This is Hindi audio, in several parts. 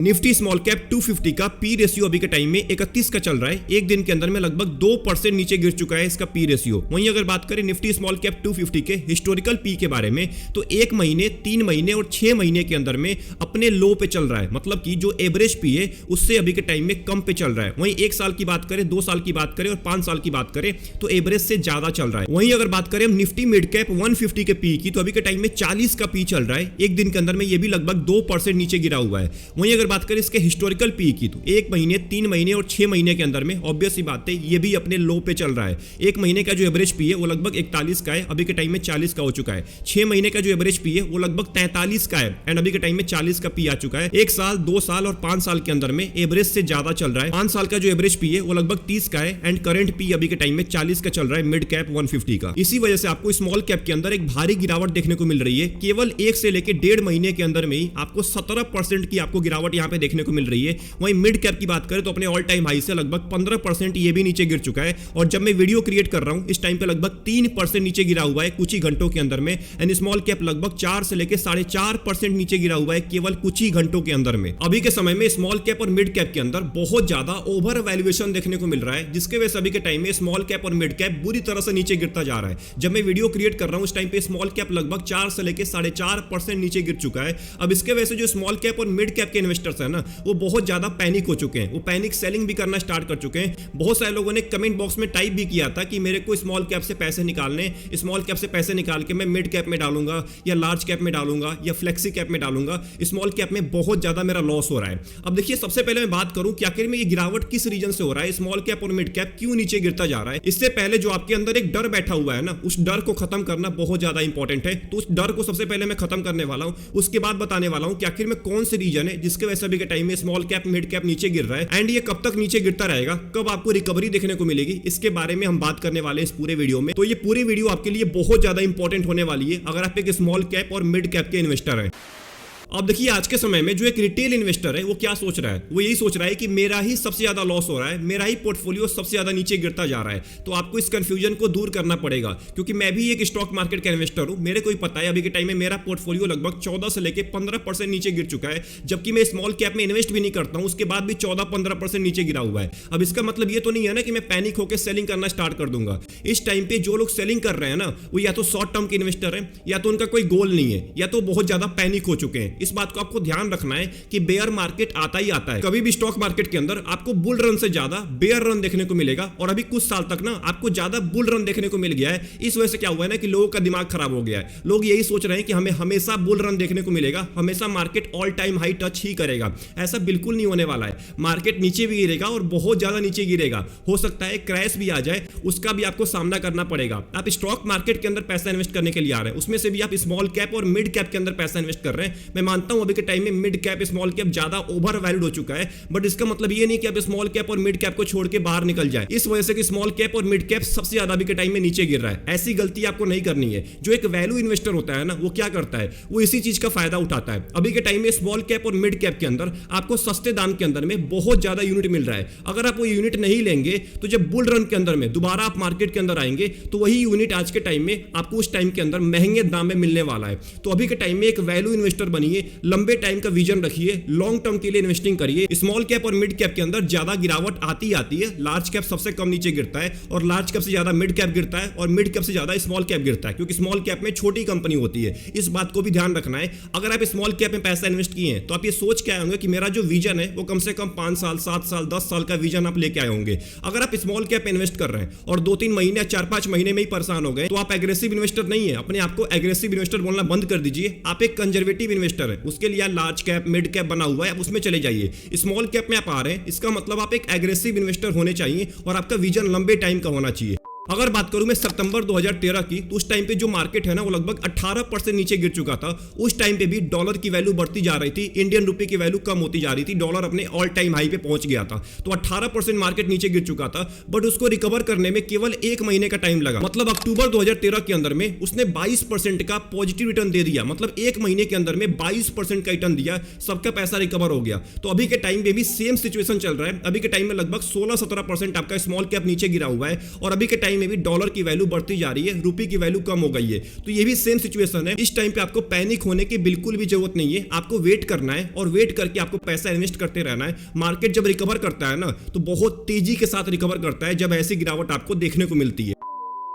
निफ्टी स्मॉल कैप 250 का पी रेशियो अभी के टाइम में 31 का चल रहा है। एक दिन के अंदर में लगभग 2% नीचे गिर चुका है इसका पी रेशियो। वहीं अगर बात करें निफ्टी स्मॉल कैप 250 के हिस्टोरिकल पी के बारे में, तो 1 महीने, 3 महीने और 6 महीने के अंदर में अपने लो पे चल रहा है। मतलब कि जो एवरेज पी है उससे अभी के टाइम में कम पे चल रहा है। वहीं 1 साल की बात करें, 2 साल की बात करें और 5 साल की बात करें तो एवरेज से ज्यादा चल रहा है। वहीं अगर बात करें निफ्टी मिड कैप 150 के पी की, तो अभी के टाइम में 40 का पी चल रहा है। एक दिन के अंदर में ये भी लगभग 2% नीचे गिरा हुआ है। वहीं अगर बात करें इसके हिस्टोरिकल पी की, तो 1 महीने, 3 महीने और 6 महीने के अंदर में ऑब्वियस सी बात है ये भी अपने लो पे चल रहा है। 1 महीने का जो एवरेज पी है वो लगभग 41 का है, अभी के टाइम में 40 का हो चुका है। 6 महीने का जो एवरेज पी है वो लगभग 43 का है एंड अभी के टाइम में 40 का पी आ चुका है। 1 साल, 2 साल और 5 साल के अंदर में एवरेज से ज्यादा चल रहा है। 5 साल का जो एवरेज पी है वो लगभग 30 का है एंड करंट पी अभी के टाइम में 40 का चल रहा है मिड कैप 150 का। इसी वजह से आपको स्मॉल कैप के अंदर एक भारी गिरावट देखने को मिल रही है। केवल 1 से लेकर 1.5 महीने के अंदर में ही आपको 17% की आपको गिरावट यहां पे देखने को मिल रही है। वहीं मिड कैप की बात करें तो अपने ऑल टाइम हाई से लगभग 15% ये भी नीचे गिर चुका है और जब मैं वीडियो क्रिएट कर रहा हूं इस टाइम पे लगभग 3% नीचे गिरा हुआ है कुछ ही घंटों के अंदर में। एंड स्मॉल कैप लगभग 4 से लेकर 4.5% नीचे गिरा हुआ है केवल कुछ ही घंटों के अंदर में। अभी के समय में स्मॉल कैप और मिड कैप के अंदर बहुत ज्यादा ओवर वैल्यूएशन देखने को मिल रहा है, जिसके वजह से अभी के टाइम में स्मॉल कैप और मिड कैप बुरी तरह से नीचे गिरता जा रहा है। जब मैं वीडियो क्रिएट कर रहा हूं उस टाइम पे स्मॉल कैप लगभग 4 से लेकर 4.5% नीचे गिर चुका है। अब इसके वजह से जो स्मॉल कैप और मिड कैप के इन्वेस्टर्स है ना, वो बहुत ज्यादा पैनिक हो चुके हैं। वो पैनिक सेलिंग भी करना स्टार्ट कर चुके हैं। बहुत सारे लोगों ने कमेंट बॉक्स में टाइप भी किया था कि मेरे को स्मॉल कैप से पैसे निकालने, स्मॉल कैप से पैसे निकाल के मैं मिड कैप में डालूंगा या लार्ज कैप में डालूंगा या फ्लेक्सी कैप में डालूंगा, स्मॉल कैप में बहुत ज्यादा मेरा लॉस हो रहा है। अब देखिए, सबसे पहले मैं बात करूं कि आखिर में ये गिरावट किस रीजन से हो रहा है, स्मॉल कैप और मिड कैप क्यों नीचे गिरता जा रहा है। इससे पहले जो आपके अंदर एक डर बैठा हुआ है ना, उस डर को खत्म करना बहुत ज्यादा इंपॉर्टेंट है। तो उस डर को सबसे पहले मैं खत्म करने वाला हूं, उसके बाद बताने वाला हूं कि आखिर में कौन से रीजन है जिसके वजह से अभी के टाइम में स्मॉल कैप मिड कैप नीचे गिर रहा है एंड ये कब तक नीचे गिरता रहेगा, कब आपको रिकवरी देखने को मिलेगी, इसके बारे में हम बात करने वाले हैं इस पूरे वीडियो में। तो ये पूरी वीडियो आपके लिए बहुत ज्यादा इंपॉर्टेंट होने वाली है अगर आप एक स्मॉल कैप और मिड कैप के इन्वेस्टर हैं। अब देखिए, आज के समय में जो एक रिटेल इन्वेस्टर है वो क्या सोच रहा है, वो यही सोच रहा है कि मेरा ही सबसे ज्यादा लॉस हो रहा है, मेरा ही पोर्टफोलियो सबसे ज्यादा नीचे गिरता जा रहा है। तो आपको इस कंफ्यूजन को दूर करना पड़ेगा, क्योंकि मैं भी एक स्टॉक मार्केट का इन्वेस्टर हूं। मेरे को ही पता है अभी के टाइम में मेरा पोर्टफोलियो लगभग 14 से लेकर 15% नीचे गिर चुका है, जबकि मैं स्मॉल कैप में इन्वेस्ट भी नहीं करता हूं, उसके बाद भी 14-15% नीचे गिरा हुआ है। अब इसका मतलब ये तो नहीं है ना कि मैं पैनिक होकर सेलिंग करना स्टार्ट कर दूंगा। इस टाइम पे जो लोग सेलिंग कर रहे हैं ना, वो या तो शॉर्ट टर्म के इन्वेस्टर है, या तो उनका कोई गोल नहीं है, या तो बहुत ज्यादा पैनिक हो चुके हैं। इस बात को आपको ध्यान रखना है कि बेयर मार्केट आता ही आता है। कभी भी स्टॉक मार्केट के अंदर आपको बुल रन से ज्यादा बेयर रन देखने को मिलेगा और अभी कुछ साल तक ना आपको ज्यादा बुल रन देखने को मिल गया है। इस वजह से क्या हुआ है ना कि लोगों का दिमाग खराब हो गया है। लोग यही सोच रहे हैं कि हमें हमेशा बुल रन देखने को मिलेगा, हमेशा market all time high touch ही करेगा। ऐसा बिल्कुल नहीं होने वाला है। मार्केट नीचे भी गिरेगा और बहुत ज्यादा नीचे गिरेगा, हो सकता है क्रैश भी आ जाए, उसका भी आपको सामना करना पड़ेगा। आप स्टॉक मार्केट के अंदर पैसा इन्वेस्ट करने के लिए आ रहे हैं, उसमें से भी आप स्मॉल कैप और मिड कैप के अंदर पैसा इन्वेस्ट कर रहे हैं। मैं मानता हूं अभी के टाइम में मिड कैप स्मॉल कैप ज्यादा ओवर वैल्यूड हो चुका है, बट इसका मतलब ये नहीं कि आप स्मॉल कैप और मिड कैप को छोड़ के बाहर निकल जाए इस वजह से कि स्मॉल कैप और मिड कैप सबसे ज्यादा अभी के टाइम में नीचे गिर रहा है। ऐसी गलती आपको नहीं करनी है। जो एक वैल्यू इन्वेस्टर होता है ना, वो क्या करता है, वो इसी चीज का फायदा उठाता है। अभी के टाइम में स्मॉल कैप और मिड कैप के अंदर आपको सस्ते दाम के अंदर में बहुत ज्यादा यूनिट मिल रहा है। अगर आप वो यूनिट नहीं लेंगे तो जब बुल रन के अंदर में दोबारा आप मार्केट के अंदर आएंगे तो वही यूनिट आज के टाइम में आपको उस टाइम के अंदर महंगे दाम में मिलने वाला है। तो अभी के टाइम में एक वैल्यू इन्वेस्टर बनिए, लंबे टाइम का विजन रखिए, लॉन्ग टर्म के लिए इन्वेस्टिंग करिए। स्मॉल कैप और मिड कैप के अंदर ज्यादा गिरावट आती है। लार्ज कैप सबसे कम नीचे गिरता है और लार्ज कैप से ज्यादा मिड कैप गिरता है और मिड कैप से ज्यादा स्मॉल कैप गिरता है, क्योंकि स्मॉल कैप में छोटी कंपनी होती है। इस बात को भी ध्यान रखना है। अगर आप स्मॉल कैप में पैसा इन्वेस्ट किए हैं तो आप ये सोच के आए होंगे कि मेरा जो विजन है वो कम से कम 5 साल, 7 साल, 10 साल का विजन आप लेके आए होंगे। अगर आप स्मॉल कैप इन्वेस्ट कर रहे हैं और 2-3 महीने, 4-5 महीने में ही परेशान हो गए तो आप एग्रेसिव इन्वेस्टर नहीं है। अपने आपको एग्रेसिव इन्वेस्टर बोलना बंद कर दीजिए। आप एक कंजर्वेटिव इन्वेस्टर है। उसके लिए लार्ज कैप, मिड कैप बना हुआ है, आप उसमें चले जाइए। स्मॉल कैप में आप आ रहे हैं, इसका मतलब आप एक एग्रेसिव इन्वेस्टर होने चाहिए और आपका विजन लंबे टाइम का होना चाहिए। अगर बात करूं मैं सितंबर 2013 की, तो उस टाइम पे जो मार्केट है ना वो लगभग 18% नीचे गिर चुका था। उस टाइम पे भी डॉलर की वैल्यू बढ़ती जा रही थी, इंडियन रुपए की वैल्यू कम होती जा रही थी, डॉलर अपने ऑल टाइम हाई पे पहुंच गया था। तो 18% मार्केट नीचे गिर चुका था, बट उसको रिकवर करने में केवल 1 महीने का टाइम लगा। मतलब अक्टूबर 2013 के अंदर में उसने 22% का पॉजिटिव रिटर्न दे दिया। मतलब 1 महीने के अंदर में 22% का रिटर्न दिया, सबका पैसा रिकवर हो गया। तो अभी के टाइम पे भी सेम सिचुएशन चल रहा है। अभी के टाइम में लगभग 16-17% आपका स्मॉल कैप नीचे गिरा हुआ है और अभी के टाइम में भी डॉलर की वैल्यू बढ़ती जा रही है, रुपये की वैल्यू कम हो गई है। तो ये भी सेम सिचुएशन है। इस टाइम पे आपको पैनिक होने की बिल्कुल भी जरूरत नहीं है, आपको वेट करना है और वेट करके आपको पैसा इन्वेस्ट करते रहना है। मार्केट जब रिकवर करता है ना तो बहुत तेजी के साथ रिकवर करता है जब ऐसी गिरावट आपको देखने को मिलती है।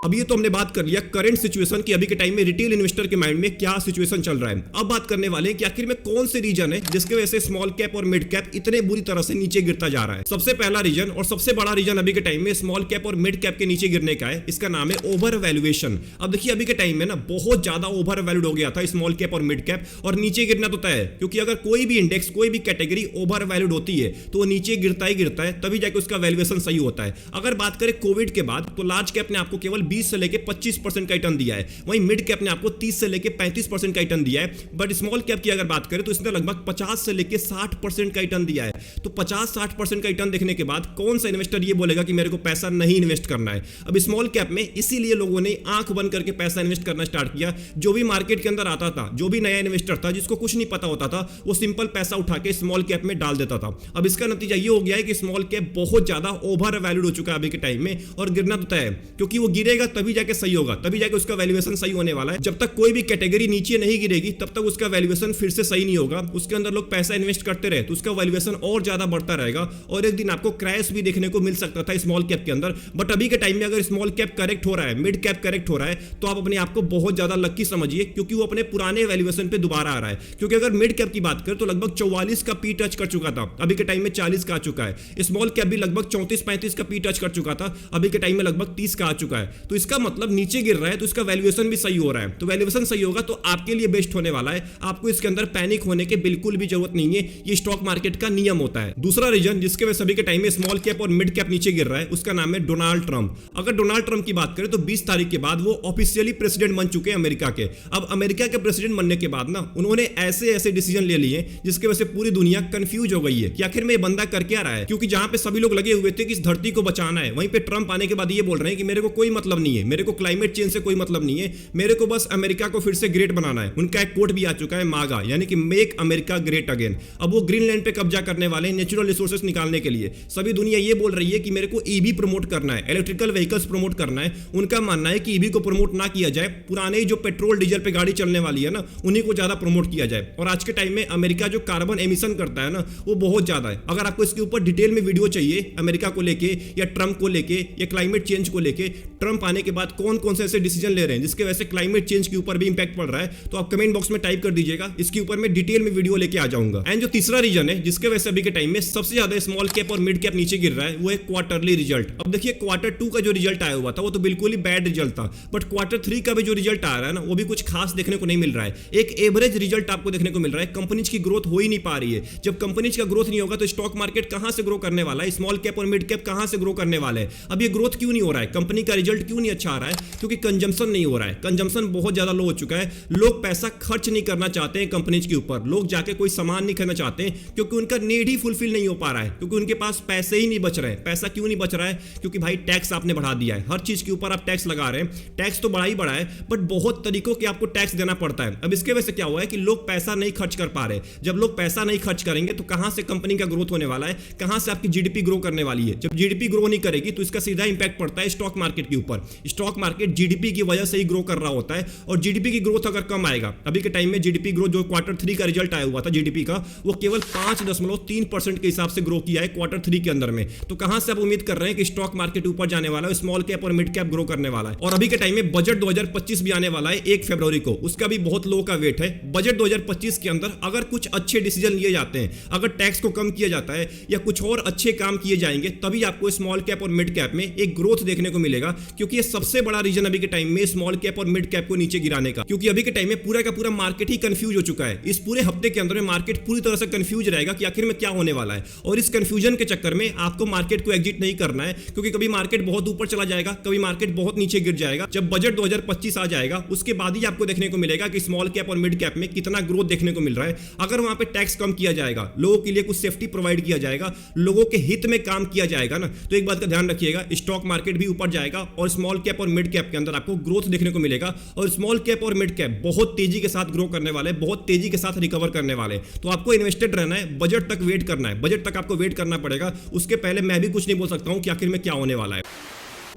अब ये तो हमने बात कर लिया करंट सिचुएशन की, अभी के टाइम में रिटेल इन्वेस्टर के माइंड में क्या सिचुएशन चल रहा है। अब बात करने वाले हैं कि आखिर में कौन से रीजन है जिसके वजह से स्मॉल कैप और मिड कैप इतने बुरी तरह से नीचे गिरता जा रहा है। सबसे पहला रीजन और सबसे बड़ा रीजन अभी के टाइम में स्मॉल कैप और मिड कैप के नीचे गिरने का है, इसका नाम है ओवर वैल्यूएशन। अब देखिए अभी के टाइम में ना बहुत ज्यादा ओवर वैल्यूड हो गया था स्मॉल कैप और मिड कैप, और नीचे गिरना तो तय है, क्योंकि अगर कोई भी इंडेक्स कोई भी कैटेगरी ओवर वैल्यूड होती है तो वो नीचे गिरता है, तभी जाके उसका वैल्यूएशन सही होता है। अगर बात करें कोविड के बाद तो लार्ज कैप ने आपको केवल 20 से लेकर 25% का रिटर्न दिया है, वहीं मिड कैप ने आपको 30 से लेकर 35% का रिटर्न दिया है। बट स्मॉल कैप की अगर बात करें तो इसने लगभग 50 से लेकर 60% का रिटर्न दिया है। तो 50-60% का रिटर्न देखने के बाद कौन सा इन्वेस्टर ये बोलेगा कि मेरे को पैसा नहीं इन्वेस्ट करना है। अब स्मॉल कैप में इसीलिए लोगों ने आंख बंद करके पैसा इन्वेस्ट करना स्टार्ट किया। जो भी मार्केट के अंदर आता था, जो भी नया इन्वेस्टर था जिसको कुछ नहीं पता होता था, वो सिंपल पैसा उठा के स्मॉल कैप में डाल देता था। अब इसका नतीजा ये हो गया है कि स्मॉल कैप बहुत ज्यादा ओवर वैल्यूड हो चुका है अभी के टाइम में, और गिरना तो तय है, क्योंकि वो गिरेगा तभी जाके सही होगा, तभी जाके उसका वैल्यूएशन सही होने वाला है। जब तक कोई भी कैटेगरी नीचे नहीं गिरेगी तब तक उसका वैल्यूएशन फिर से सही नहीं होगा। उसके अंदर लोग पैसा इन्वेस्ट करते रहे तो उसका वैल्यूएशन और ज्यादा बढ़ता रहेगा, और एक दिन आपको क्रैश भी देखने को मिल सकता था स्मॉल कैप के अंदर। बट अभी के टाइम में अगर स्मॉल कैप करेक्ट हो रहा है, मिड कैप करेक्ट हो रहा है, तो आप अपने आप को बहुत ज्यादा लकी समझिए, क्योंकि वो अपने पुराने वैल्यूएशन पे दोबारा आ रहा है। क्योंकि अगर मिड कैप की बात करें तो लगभग 44 का पी टच कर चुका था, अभी के टाइम में 40 का आ चुका है। स्मॉल कैप भी लगभग 34-35 का पी टच कर चुका था, अभी के टाइम में लगभग 30 का आ चुका है। तो इसका मतलब नीचे गिर रहा है तो इसका वैल्यूएशन भी सही हो रहा है। तो वैल्यूएशन सही होगा तो आपके लिए बेस्ट होने वाला है, आपको इसके अंदर पैनिक होने की बिल्कुल भी जरूरत नहीं है, ये स्टॉक मार्केट का नियम होता है। दूसरा रीजन जिसके वजह से अभी के टाइम में स्मॉल कैप और मिड कैप नीचे गिर रहा है उसका नाम है डोनाल्ड ट्रंप। अगर डोनाल्ड ट्रंप की बात करें तो 20 तारीख के बाद वो ऑफिशियली प्रेसिडेंट बन चुके हैं अमेरिका के। अब अमेरिका के प्रेसिडेंट बनने के बाद ना उन्होंने ऐसे ऐसे डिसीजन ले लिए जिसकी वजह से पूरी दुनिया कंफ्यूज हो गई है कि आखिर में ये बंदा कर क्या रहा है। क्योंकि जहां पे सभी लोग लगे हुए थे कि इस धरती को बचाना है, वहीं पे ट्रंप आने के बाद ये बोल रहे हैं कि मेरे को कोई मतलब नहीं है, मेरे को क्लाइमेट चेंज से कोई मतलब नहीं है, मेरे को बस अमेरिका को फिर से ग्रेट बनाना है। उनका एक कोट भी आ चुका है मागा, यानी कि मेक अमेरिका ग्रेट अगेन। अब वो ग्रीनलैंड पे कब्जा करने वाले हैं नेचुरल रिसोर्सेज निकालने के लिए। सभी दुनिया ये बोल रही है कि मेरे को ईवी प्रमोट करना है, इलेक्ट्रिकल व्हीकल्स प्रमोट करना है। उनका मानना है कि ईवी को प्रमोट ना किया जाए, पुराने जो पेट्रोल डीजल पे गाड़ी चलने वाली है ना उन्हीं को ज्यादा प्रमोट किया जाए। और आज के टाइम में अमेरिका जो कार्बन एमिशन करता है ना वो बहुत ज्यादा है। अगर आपको इसके ऊपर डिटेल में वीडियो चाहिए अमेरिका को लेके या ट्रंप को लेके या क्लाइमेट चेंज को लेके, ट्रंप आने के बाद कौन कौन से ऐसे डिसीजन ले रहे हैं जिसके वजह से क्लाइमेट चेंज के ऊपर भी इंपैक्ट पड़ रहा है, तो आप कमेंट बॉक्स में टाइप कर दीजिएगा, इसके ऊपर मैं डिटेल में वीडियो लेके आ जाऊंगा। एंड जो तीसरा रीजन है जिसके वजह से अभी के टाइम में सबसे ज्यादा स्मॉल कैप और मिड कैप नीचे गिर रहा है वो है क्वार्टरली रिजल्ट। अब देखिए क्वार्टर 2 का जो रिजल्ट आया हुआ था वो तो बिल्कुल ही बैड रिजल्ट था, बट क्वार्टर 3 का भी जो रिजल्ट आ रहा है ना वो भी कुछ खास देखने को नहीं मिल रहा है। एक एवरेज रिजल्ट आपको देखने को मिल रहा है, कंपनीज की ग्रोथ हो ही नहीं पा रही है। जब कंपनीज का ग्रोथ नहीं होगा तो स्टॉक मार्केट कहां से ग्रो करने वाला है, स्मॉल कैप और मिड कैप कहां से ग्रो करने वाले हैं। अब ये ग्रोथ क्यों नहीं हो रहा है, कंपनी का रिजल्ट क्यों नहीं अच्छा आ रहा है, क्योंकि कंजम्पशन नहीं हो रहा है। कंजम्पशन बहुत ज्यादा लो हो चुका है, लोग पैसा खर्च नहीं करना चाहते हैं कंपनीज के ऊपर, लोग जाके कोई सामान नहीं खरीदना चाहते हैं क्योंकि उनका नीड ही फुलफिल नहीं हो पा रहा है, क्योंकि उनके पास पैसे ही नहीं बच रहे हैं। पैसा क्यों नहीं बच रहा है, क्योंकि भाई टैक्स आपने बढ़ा दिया है, हर चीज के ऊपर आप टैक्स लगा रहे हैं। टैक्स तो बड़ा ही बड़ा है बट बहुत तरीकों के आपको टैक्स देना पड़ता है। अब इसके वजह से क्या हुआ है कि लोग पैसा नहीं खर्च कर पा रहे। जब लोग पैसा नहीं खर्च करेंगे तो कहां से कंपनी का ग्रोथ होने वाला है, कहां से आपकी जीडीपी ग्रो करने वाली है। जब जीडीपी ग्रो नहीं करेगी तो इसका सीधा इंपैक्ट पड़ता है स्टॉक मार्केट के ऊपर। स्टॉक मार्केट जीडीपी की वजह से ही ग्रो कर रहा होता है, और जीडीपी की ग्रोथ अगर कम आएगा, अभी के टाइम में जीडीपी ग्रोथ जो क्वार्टर 3 का रिजल्ट आया हुआ था जीडीपी का, वो केवल 5.3% के हिसाब से ग्रो किया है क्वार्टर 3 के अंदर में। तो कहां से आप उम्मीद कर रहे हैं कि स्टॉक मार्केट ऊपर जाने वाला है, स्मॉल कैप और मिड कैप ग्रो करने वाला है। और अभी के टाइम में बजट 2025 भी आने वाला है 1 फरवरी को, उसका भी बहुत लो का वेट है। बजट 2025 के अंदर अगर कुछ अच्छे डिसीजन लिए जाते हैं, अगर टैक्स को कम किया जाता है या कुछ और अच्छे काम किए जाएंगे, तभी आपको स्मॉल कैप और मिड कैप में एक ग्रोथ देखने को मिलेगा। क्योंकि ये सबसे बड़ा रीजन अभी के टाइम में स्मॉल कैप और मिड कैप को नीचे गिराने का, क्योंकि अभी के टाइम में पूरा का पूरा मार्केट ही कंफ्यूज हो चुका है। इस पूरे हफ्ते के अंदर में मार्केट पूरी तरह से कंफ्यूज रहेगा कि आखिर में क्या होने वाला है, और इस कंफ्यूजन के चक्कर में आपको मार्केट को एग्जिट नहीं करना है, क्योंकि कभी मार्केट बहुत ऊपर चला जाएगा, कभी मार्केट बहुत नीचे गिर जाएगा। जब बजट 2025 आ जाएगा उसके बाद ही आपको देखने को मिलेगा कि स्मॉल कैप और मिड कैप में कितना ग्रोथ देखने को मिल रहा है। अगर वहां पे टैक्स कम किया जाएगा, लोगों के लिए कुछ सेफ्टी प्रोवाइड किया जाएगा, लोगों के हित में काम किया जाएगा ना, तो एक बात का ध्यान रखिएगा, स्टॉक मार्केट भी ऊपर जाएगा और स्मॉल कैप और मिड कैप के अंदर आपको ग्रोथ देखने को मिलेगा। और स्मॉल कैप और मिड कैप बहुत तेजी के साथ ग्रो करने वाले, बहुत तेजी के साथ रिकवर करने वाले। तो आपको इन्वेस्टेड रहना है, बजट तक वेट करना है, बजट तक आपको वेट करना पड़ेगा। उसके पहले मैं भी कुछ नहीं बोल सकता हूं कि आखिर में क्या होने वाला है।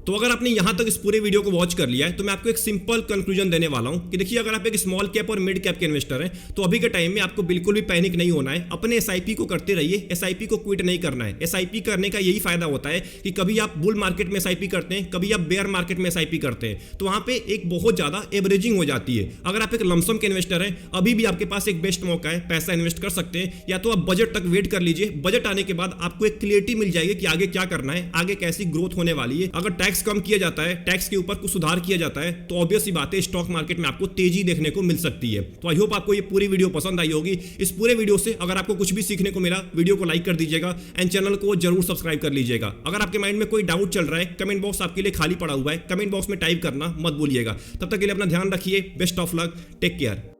तो अगर आपने यहां तक इस पूरे वीडियो को वॉच कर लिया है तो मैं आपको एक सिंपल कंक्लूजन देने वाला हूं कि देखिए, अगर आप एक स्मॉल कैप और मिड कैप के इन्वेस्टर हैं तो अभी के टाइम में आपको बिल्कुल भी पैनिक नहीं होना है। अपने एसआईपी को करते रहिए, एसआईपी को क्विट नहीं करना है। एसआईपी करने का यही फायदा होता है कि कभी आप बुल मार्केट में एसआईपी करते हैं, कभी आप बेयर मार्केट में एसआईपी करते हैं, तो वहां पे एक बहुत ज्यादा एवरेजिंग हो जाती है। अगर आप एक लमसम के इन्वेस्टर हैं, अभी भी आपके पास एक बेस्ट मौका है, पैसा इन्वेस्ट कर सकते हैं। या तो आप बजट तक वेट कर लीजिए, बजट आने के बाद आपको एक क्लियरिटी मिल जाएगी कि आगे क्या करना है, आगे कैसी ग्रोथ होने वाली है। अगर टैक्स कम किया जाता है, टैक्स के ऊपर कुछ सुधार किया जाता है, तो ऑब्वियस सी बात है स्टॉक मार्केट में आपको तेजी देखने को मिल सकती है। तो आई होप आपको ये पूरी वीडियो पसंद आई होगी। इस पूरे वीडियो से अगर आपको कुछ भी सीखने को मिला, वीडियो को लाइक कर दीजिएगा एंड चैनल को जरूर सब्सक्राइब कर लीजिएगा। अगर आपके माइंड में कोई डाउट चल रहा है, कमेंट बॉक्स आपके लिए खाली पड़ा हुआ है, कमेंट बॉक्स में टाइप करना मत भूलिएगा। तब तक के लिए अपना ध्यान रखिए। Best of luck, take care.